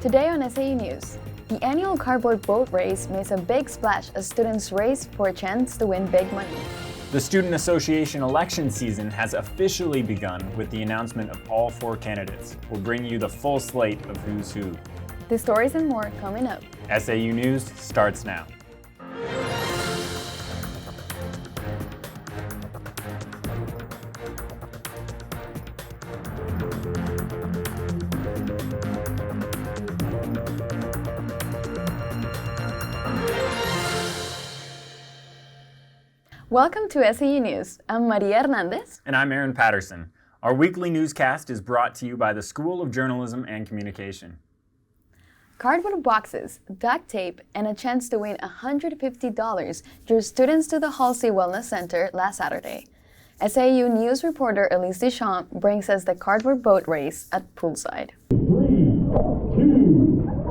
Today on SAU News, the annual cardboard boat race makes a big splash as students race for a chance to win big money. The Student Association election season has officially begun with the announcement of all 4 candidates. We'll bring you the full slate of who's who. The stories and more coming up. SAU News starts now. Welcome to SAU News. I'm Maria Hernandez. And I'm Aaron Patterson. Our weekly newscast is brought to you by the School of Journalism and Communication. Cardboard boxes, duct tape, and a chance to win $150 drew students to the Halsey Wellness Center last Saturday. SAU News reporter Elise Deschamps brings us the cardboard boat race at Poolside. 3, 2,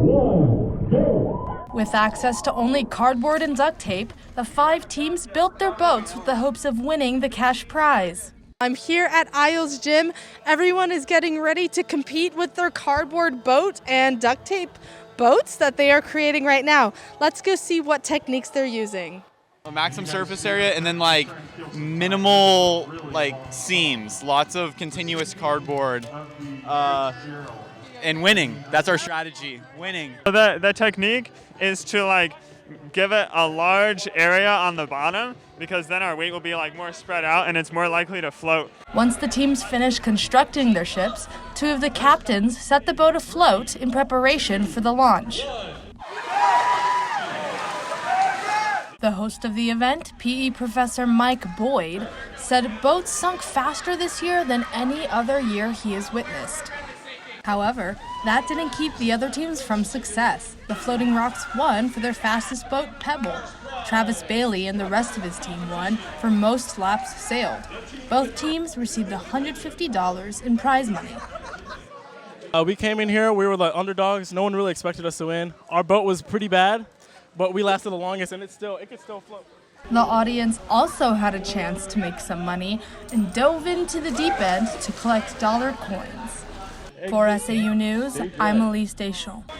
1, go! With access to only cardboard and duct tape, the 5 teams built their boats with the hopes of winning the cash prize. I'm here at Isles Gym. Everyone is getting ready to compete with their cardboard boat and duct tape boats that they are creating right now. Let's go see what techniques they're using. Maximum surface area and then minimal seams, lots of continuous cardboard, and winning. That's our strategy, winning. The technique is to give it a large area on the bottom because then our weight will be more spread out and it's more likely to float. Once the teams finished constructing their ships, 2 of the captains set the boat afloat in preparation for the launch. The host of the event, PE professor Mike Boyd, said boats sunk faster this year than any other year he has witnessed. However, that didn't keep the other teams from success. The Floating Rocks won for their fastest boat, Pebble. Travis Bailey and the rest of his team won for most laps sailed. Both teams received $150 in prize money. We came in here, we were the underdogs. No one really expected us to win. Our boat was pretty bad, but we lasted the longest and it could still float. The audience also had a chance to make some money and dove into the deep end to collect dollar coins. For SAU News, I'm Elise Deschamps.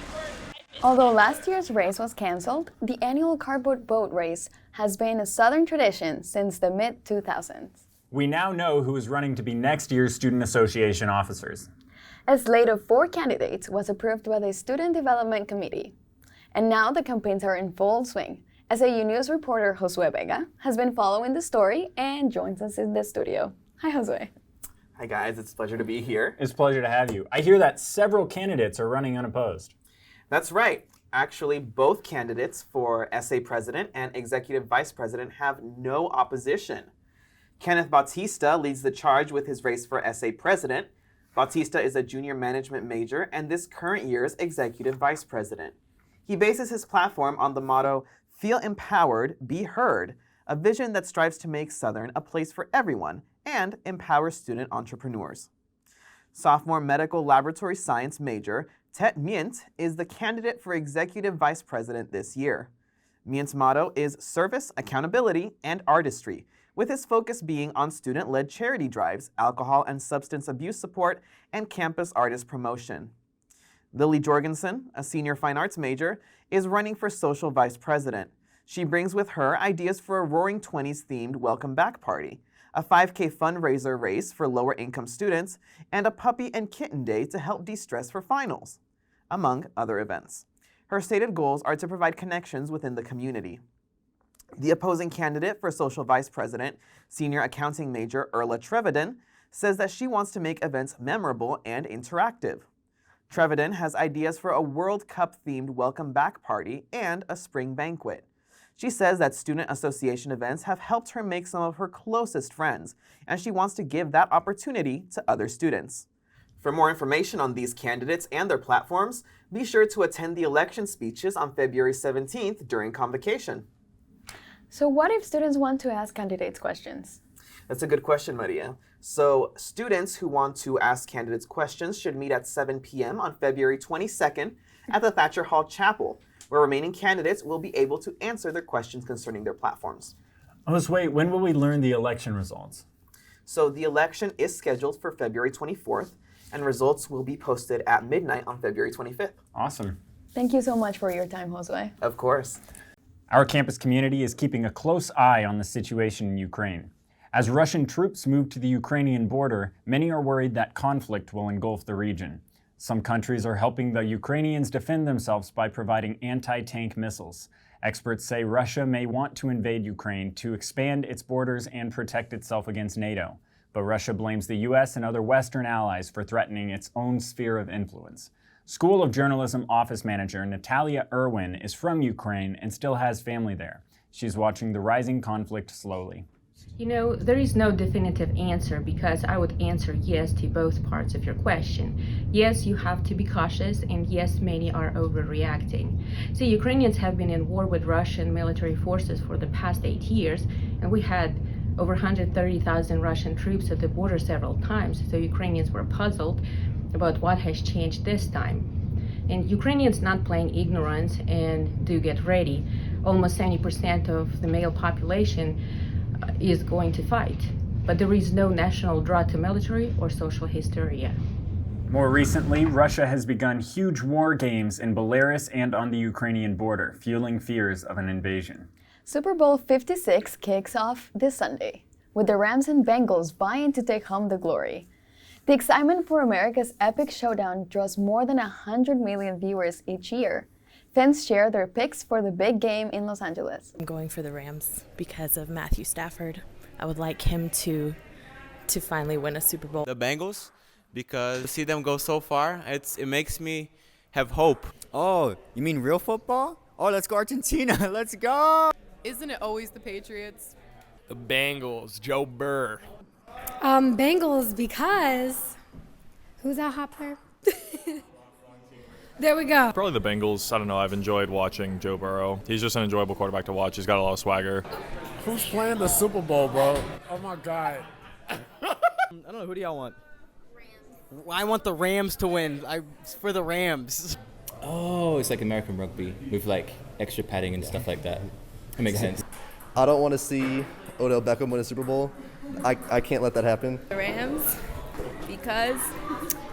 Although last year's race was canceled, the annual cardboard boat race has been a Southern tradition since the mid-2000s. We now know who is running to be next year's Student Association officers. A slate of 4 candidates was approved by the Student Development Committee. And now the campaigns are in full swing. SAU News reporter Josue Vega has been following the story and joins us in the studio. Hi, Josue. Hi guys, it's a pleasure to be here. It's a pleasure to have you. I hear that several candidates are running unopposed. That's right. Actually, both candidates for SA President and Executive Vice President have no opposition. Kenneth Bautista leads the charge with his race for SA President. Bautista is a junior management major and this current year's Executive Vice President. He bases his platform on the motto, "Feel empowered, be heard," a vision that strives to make Southern a place for everyone and empower student entrepreneurs. Sophomore medical laboratory science major Tet Myint is the candidate for Executive Vice President this year. Myint's motto is service, accountability, and artistry, with his focus being on student-led charity drives, alcohol and substance abuse support, and campus artist promotion. Lily Jorgensen, a senior fine arts major, is running for social vice president. She brings with her ideas for a Roaring Twenties themed welcome back party, a 5K fundraiser race for lower income students, and a puppy and kitten day to help de-stress for finals, among other events. Her stated goals are to provide connections within the community. The opposing candidate for social vice president, senior accounting major Erla Treveden, says that she wants to make events memorable and interactive. Treveden has ideas for a World Cup themed welcome back party and a spring banquet. She says that student association events have helped her make some of her closest friends, and she wants to give that opportunity to other students. For more information on these candidates and their platforms, be sure to attend the election speeches on February 17th during convocation. So what if students want to ask candidates questions? That's a good question, Maria. So students who want to ask candidates questions should meet at 7 p.m. on February 22nd at the Thatcher Hall Chapel, where remaining candidates will be able to answer their questions concerning their platforms. Josue, when will we learn the election results? So the election is scheduled for February 24th, and results will be posted at midnight on February 25th. Awesome. Thank you so much for your time, Josue. Of course. Our campus community is keeping a close eye on the situation in Ukraine. As Russian troops move to the Ukrainian border, many are worried that conflict will engulf the region. Some countries are helping the Ukrainians defend themselves by providing anti-tank missiles. Experts say Russia may want to invade Ukraine to expand its borders and protect itself against NATO. But Russia blames the U.S. and other Western allies for threatening its own sphere of influence. School of Journalism office manager Natalia Irwin is from Ukraine and still has family there. She's watching the rising conflict slowly. You know, there is no definitive answer because I would answer yes to both parts of your question. Yes, you have to be cautious, and yes, many are overreacting. See, Ukrainians have been in war with Russian military forces for the past 8 years, and we had over 130,000 Russian troops at the border several times, so Ukrainians were puzzled about what has changed this time. And Ukrainians not playing ignorance and do get ready. Almost 70% of the male population is going to fight, but there is no national draw to military or social hysteria. More recently, Russia has begun huge war games in Belarus and on the Ukrainian border, fueling fears of an invasion. Super Bowl 56 kicks off this Sunday, with the Rams and Bengals vying to take home the glory. The excitement for America's epic showdown draws more than 100 million viewers each year. Fans share their picks for the big game in Los Angeles. I'm going for the Rams because of Matthew Stafford. I would like him to finally win a Super Bowl. The Bengals, because to see them go so far, it makes me have hope. Oh, you mean real football? Oh, let's go Argentina. Let's go. Isn't it always the Patriots? The Bengals, Joe Burr. Bengals because who's that hot player? There we go. Probably the Bengals. I don't know. I've enjoyed watching Joe Burrow. He's just an enjoyable quarterback to watch. He's got a lot of swagger. Who's playing the Super Bowl, bro? Oh, my God. I don't know. Who do y'all want? Rams. I want the Rams to win. For the Rams. Oh, it's like American rugby with like extra padding and stuff like that. It makes sense. I don't want to see Odell Beckham win a Super Bowl. I can't let that happen. The Rams because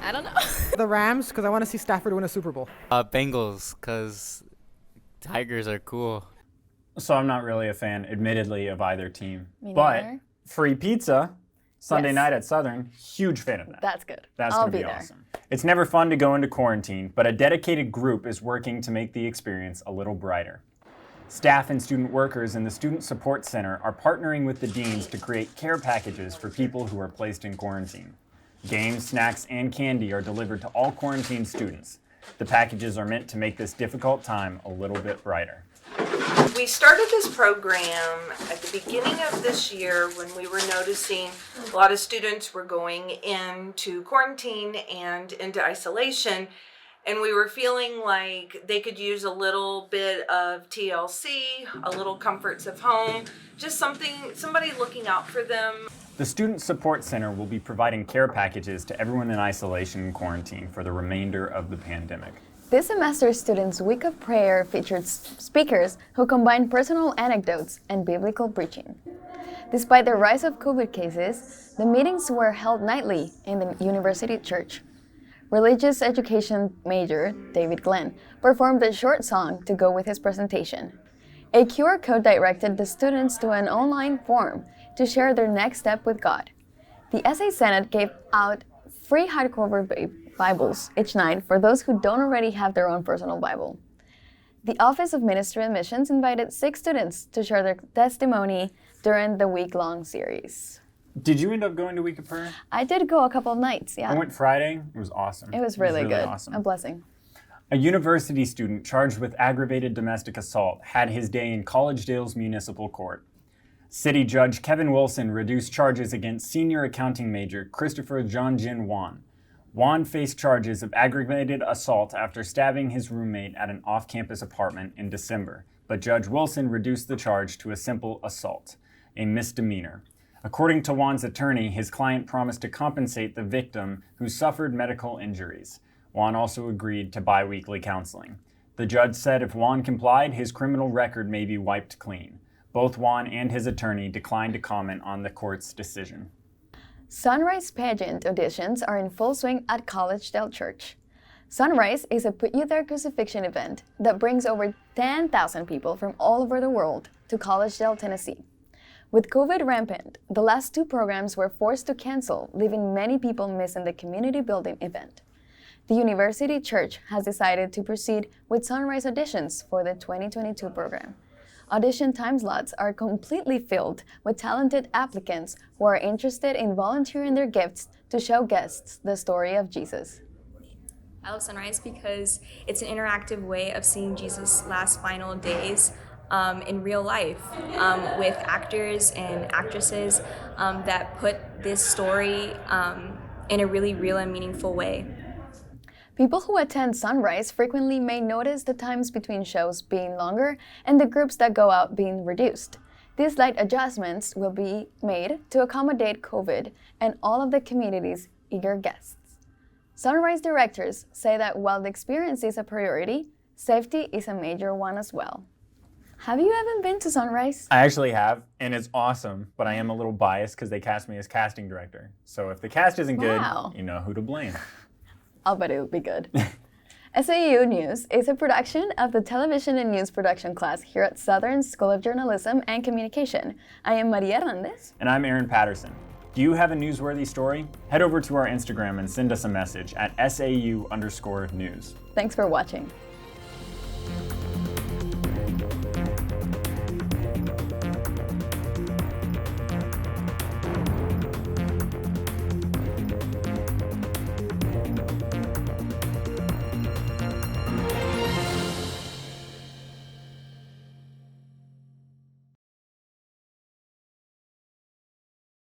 I don't know. The Rams because I want to see Stafford win a Super Bowl. Bengals, because Tigers are cool. So I'm not really a fan, admittedly, of either team. Me but neither. free pizza Sunday Yes. night at Southern, huge fan of that. That's good. That's I'll going to be be there. awesome. It's never fun to go into quarantine, but a dedicated group is working to make the experience a little brighter. Staff and student workers in the Student Support Center are partnering with the deans to create care packages for people who are placed in quarantine. Games, snacks, and candy are delivered to all quarantine students. The packages are meant to make this difficult time a little bit brighter. We started this program at the beginning of this year when we were noticing a lot of students were going into quarantine and into isolation, and we were feeling like they could use a little bit of TLC, a little comforts of home, just somebody looking out for them. The Student Support Center will be providing care packages to everyone in isolation and quarantine for the remainder of the pandemic. This semester's Students' Week of Prayer featured speakers who combined personal anecdotes and biblical preaching. Despite the rise of COVID cases, the meetings were held nightly in the university church. Religious education major David Glenn performed a short song to go with his presentation. A QR code directed the students to an online form to share their next step with God. The SA Senate gave out free hardcover Bibles each night for those who don't already have their own personal Bible. The Office of Ministry and Missions invited 6 students to share their testimony during the week-long series. Did you end up going to Week of Prayer? I did go a couple of nights, yeah. I went Friday. It was awesome. It was really good. Awesome. A blessing. A university student charged with aggravated domestic assault had his day in Collegedale's municipal court. City Judge Kevin Wilson reduced charges against senior accounting major Christopher John-Jin Wan. Wan faced charges of aggravated assault after stabbing his roommate at an off-campus apartment in December, but Judge Wilson reduced the charge to a simple assault, a misdemeanor. According to Wan's attorney, his client promised to compensate the victim who suffered medical injuries. Wan also agreed to bi-weekly counseling. The judge said if Wan complied, his criminal record may be wiped clean. Both Wan and his attorney declined to comment on the court's decision. SonRise pageant auditions are in full swing at Collegedale Church. SonRise is a Put You There crucifixion event that brings over 10,000 people from all over the world to Collegedale, Tennessee. With COVID rampant, the last two programs were forced to cancel, leaving many people missing the community building event. The University Church has decided to proceed with SonRise Auditions for the 2022 program. Audition time slots are completely filled with talented applicants who are interested in volunteering their gifts to show guests the story of Jesus. I love SonRise because it's an interactive way of seeing Jesus' last final days in real life with actors and actresses that put this story in a really real and meaningful way. People who attend SonRise frequently may notice the times between shows being longer and the groups that go out being reduced. These slight adjustments will be made to accommodate COVID and all of the community's eager guests. SonRise directors say that while the experience is a priority, safety is a major one as well. Have you ever been to SonRise? I actually have, and it's awesome, but I am a little biased because they cast me as casting director. So if the cast isn't good, you know who to blame. I'll bet it'll be good. SAU News is a production of the Television and News Production class here at Southern School of Journalism and Communication. I am Maria Hernandez. And I'm Aaron Patterson. Do you have a newsworthy story? Head over to our Instagram and send us a message at SAU_news. Thanks for watching.